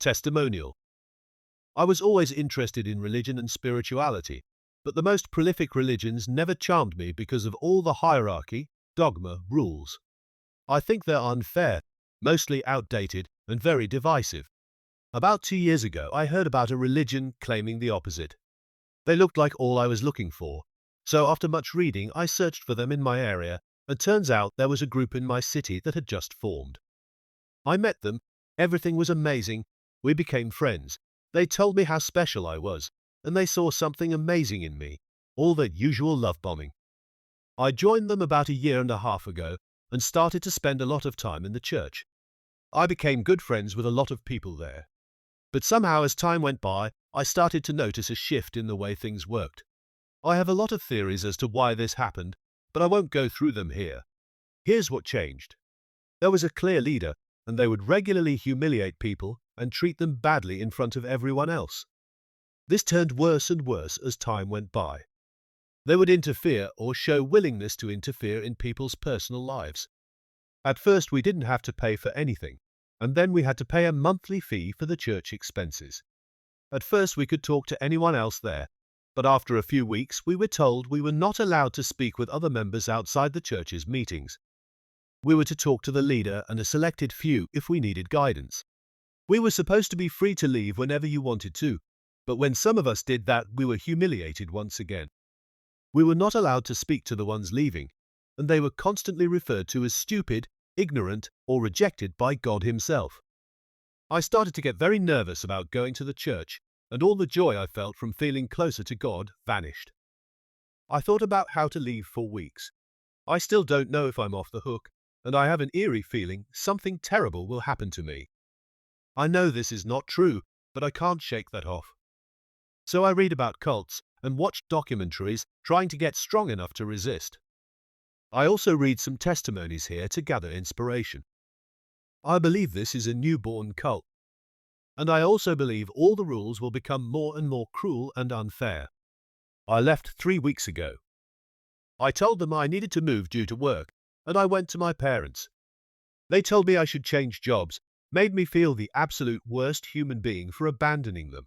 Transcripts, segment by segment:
Testimonial. I was always interested in religion and spirituality, but the most prolific religions never charmed me because of all the hierarchy, dogma, rules. I think they're unfair, mostly outdated, and very divisive. About 2 years ago, I heard about a religion claiming the opposite. They looked like all I was looking for. So after much reading, I searched for them in my area, and turns out there was a group in my city that had just formed. I met them. Everything was amazing. We became friends. They told me how special I was, and they saw something amazing in me. All that usual love bombing. I joined them about a year and a half ago and started to spend a lot of time in the church. I became good friends with a lot of people there. But somehow as time went by, I started to notice a shift in the way things worked. I have a lot of theories as to why this happened, but I won't go through them here. Here's what changed. There was a clear leader, and they would regularly humiliate people and treat them badly in front of everyone else. This turned worse and worse as time went by. They would interfere or show willingness to interfere in people's personal lives. At first we didn't have to pay for anything, and then we had to pay a monthly fee for the church expenses. At first we could talk to anyone else there, but after a few weeks we were told we were not allowed to speak with other members outside the church's meetings. We were to talk to the leader and a selected few if we needed guidance. We were supposed to be free to leave whenever you wanted to, but when some of us did that, we were humiliated once again. We were not allowed to speak to the ones leaving, and they were constantly referred to as stupid, ignorant, or rejected by God Himself. I started to get very nervous about going to the church, and all the joy I felt from feeling closer to God vanished. I thought about how to leave for weeks. I still don't know if I'm off the hook, and I have an eerie feeling something terrible will happen to me. I know this is not true, but I can't shake that off. So I read about cults and watch documentaries trying to get strong enough to resist. I also read some testimonies here to gather inspiration. I believe this is a newborn cult, and I also believe all the rules will become more and more cruel and unfair. I left 3 weeks ago. I told them I needed to move due to work, and I went to my parents. They told me I should change jobs, made me feel the absolute worst human being for abandoning them.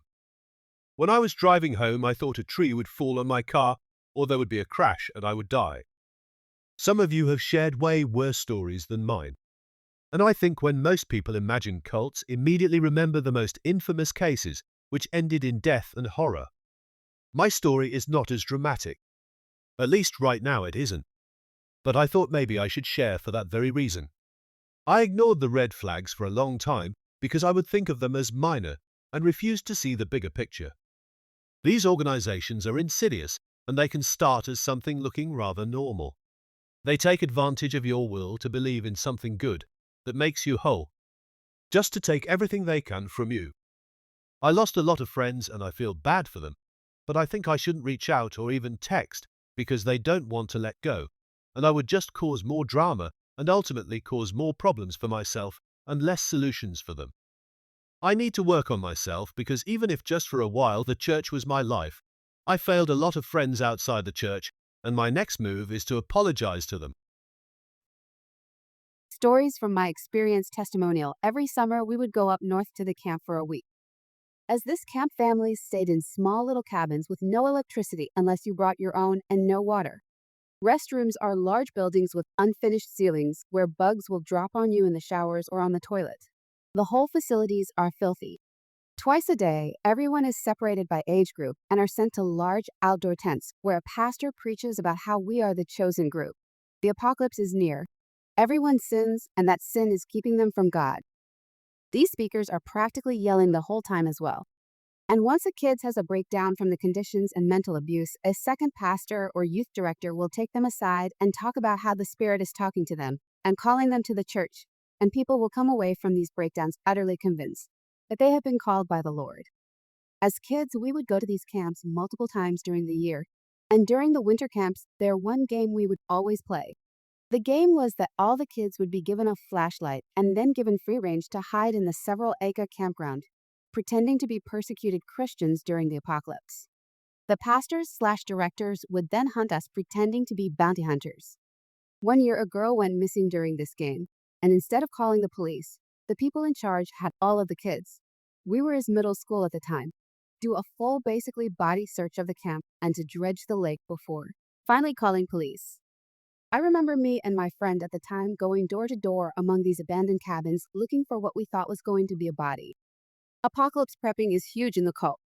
When I was driving home, I thought a tree would fall on my car, or there would be a crash and I would die. Some of you have shared way worse stories than mine. And I think when most people imagine cults, immediately remember the most infamous cases, which ended in death and horror. My story is not as dramatic. At least right now it isn't. But I thought maybe I should share for that very reason. I ignored the red flags for a long time because I would think of them as minor and refused to see the bigger picture. These organizations are insidious, and they can start as something looking rather normal. They take advantage of your will to believe in something good that makes you whole, just to take everything they can from you. I lost a lot of friends and I feel bad for them, but I think I shouldn't reach out or even text because they don't want to let go, and I would just cause more drama and ultimately cause more problems for myself and less solutions for them. I need to work on myself because even if just for a while the church was my life, I failed a lot of friends outside the church, and my next move is to apologize to them. Stories from my experience testimonial. Every summer, we would go up north to the camp for a week. As this camp, families stayed in small little cabins with no electricity unless you brought your own and no water. Restrooms are large buildings with unfinished ceilings where bugs will drop on you in the showers or on the toilet. The whole facilities are filthy. Twice a day, everyone is separated by age group and are sent to large outdoor tents where a pastor preaches about how we are the chosen group. The apocalypse is near. Everyone sins, and that sin is keeping them from God. These speakers are practically yelling the whole time as well. And once a kid has a breakdown from the conditions and mental abuse, a second pastor or youth director will take them aside and talk about how the Spirit is talking to them and calling them to the church, and people will come away from these breakdowns utterly convinced that they have been called by the Lord. As kids, we would go to these camps multiple times during the year, and during the winter camps, there's one game we would always play. The game was that all the kids would be given a flashlight and then given free range to hide in the several-acre campground, pretending to be persecuted Christians during the apocalypse. The pastors/directors would then hunt us pretending to be bounty hunters. One year, a girl went missing during this game, and instead of calling the police, the people in charge had all of the kids. We were in middle school at the time. Do a full, basically body search of the camp and to dredge the lake before finally calling police. I remember me and my friend at the time going door to door among these abandoned cabins looking for what we thought was going to be a body. Apocalypse prepping is huge in the cult.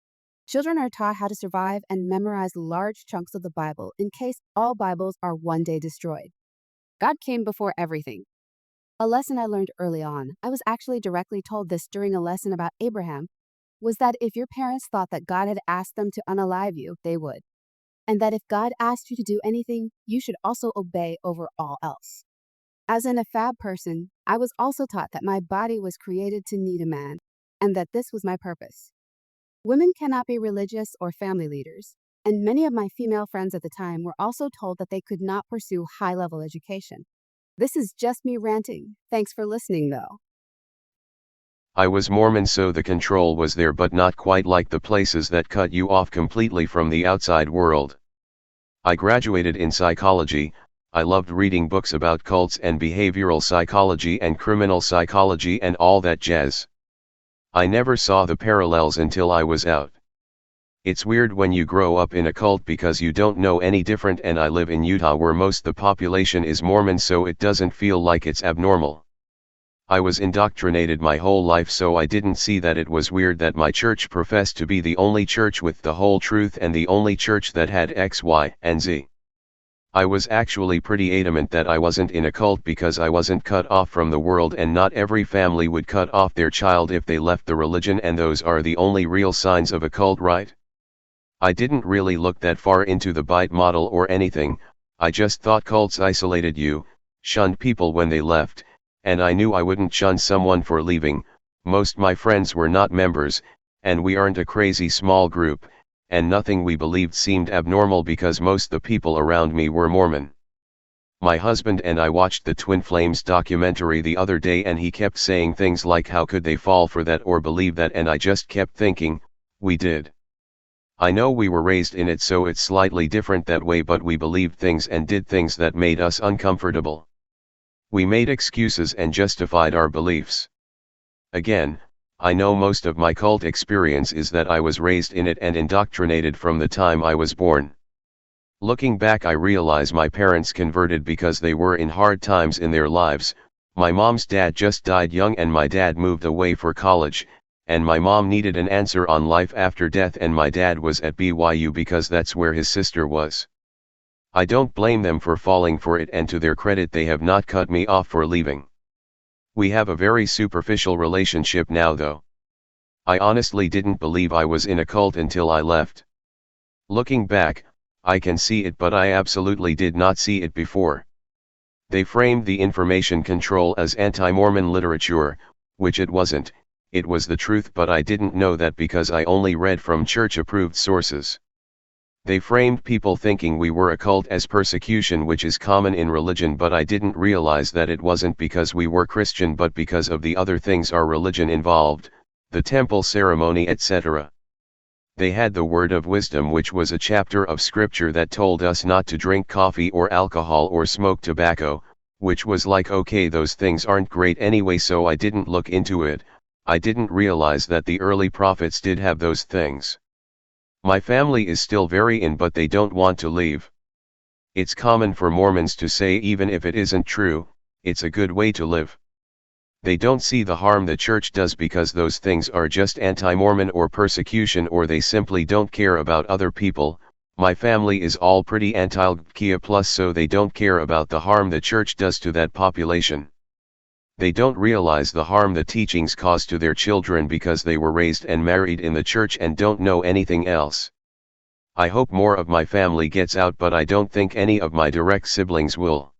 Children are taught how to survive and memorize large chunks of the Bible in case all Bibles are one day destroyed. God came before everything. A lesson I learned early on, I was actually directly told this during a lesson about Abraham, was that if your parents thought that God had asked them to unalive you, they would. And that if God asked you to do anything, you should also obey over all else. As an AFAB person, I was also taught that my body was created to need a man, and that this was my purpose. Women cannot be religious or family leaders, and many of my female friends at the time were also told that they could not pursue high-level education. This is just me ranting. Thanks for listening, though. I was Mormon, so the control was there, but not quite like the places that cut you off completely from the outside world. I graduated in psychology. I loved reading books about cults and behavioral psychology and criminal psychology and all that jazz. I never saw the parallels until I was out. It's weird when you grow up in a cult because you don't know any different, and I live in Utah where most the population is Mormon, so it doesn't feel like it's abnormal. I was indoctrinated my whole life, so I didn't see that it was weird that my church professed to be the only church with the whole truth and the only church that had X, Y, and Z. I was actually pretty adamant that I wasn't in a cult because I wasn't cut off from the world, and not every family would cut off their child if they left the religion, and those are the only real signs of a cult, right? I didn't really look that far into the bite model or anything. I just thought cults isolated you, shunned people when they left, and I knew I wouldn't shun someone for leaving. Most my friends were not members, and we aren't a crazy small group, and nothing we believed seemed abnormal because most the people around me were Mormon. My husband and I watched the Twin Flames documentary the other day, and he kept saying things like how could they fall for that or believe that, and I just kept thinking, we did. I know we were raised in it, so it's slightly different that way, but we believed things and did things that made us uncomfortable. We made excuses and justified our beliefs. Again, I know most of my cult experience is that I was raised in it and indoctrinated from the time I was born. Looking back, I realize my parents converted because they were in hard times in their lives. My mom's dad just died young and my dad moved away for college, and my mom needed an answer on life after death, and my dad was at BYU because that's where his sister was. I don't blame them for falling for it, and to their credit they have not cut me off for leaving. We have a very superficial relationship now though. I honestly didn't believe I was in a cult until I left. Looking back, I can see it, but I absolutely did not see it before. They framed the information control as anti-Mormon literature, which it wasn't. It was the truth, but I didn't know that because I only read from church-approved sources. They framed people thinking we were a cult as persecution, which is common in religion, but I didn't realize that it wasn't because we were Christian but because of the other things our religion involved, the temple ceremony, etc. They had the word of wisdom, which was a chapter of scripture that told us not to drink coffee or alcohol or smoke tobacco, which was like, okay, those things aren't great anyway, so I didn't look into it. I didn't realize that the early prophets did have those things. My family is still very in, but they don't want to leave. It's common for Mormons to say, even if it isn't true, it's a good way to live. They don't see the harm the church does because those things are just anti-Mormon or persecution, or they simply don't care about other people. My family is all pretty anti-LGBTQ+, so they don't care about the harm the church does to that population. They don't realize the harm the teachings cause to their children because they were raised and married in the church and don't know anything else. I hope more of my family gets out, but I don't think any of my direct siblings will.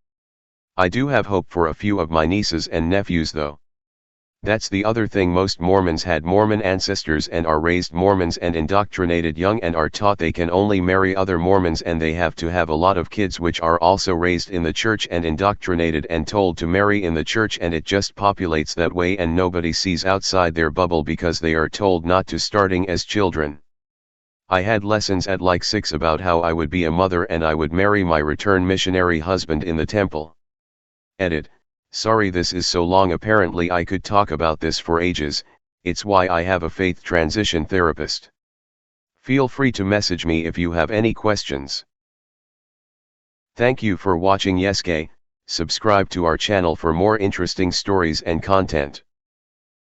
I do have hope for a few of my nieces and nephews though. That's the other thing, most Mormons had Mormon ancestors and are raised Mormons and indoctrinated young and are taught they can only marry other Mormons and they have to have a lot of kids which are also raised in the church and indoctrinated and told to marry in the church, and it just populates that way and nobody sees outside their bubble because they are told not to starting as children. I had lessons at like 6 about how I would be a mother and I would marry my return missionary husband in the temple. Edit. Sorry this is so long, apparently I could talk about this for ages. it's why I have a faith transition therapist. Feel free to message me if you have any questions. Thank you for watching Yeske. Subscribe to our channel for more interesting stories and content.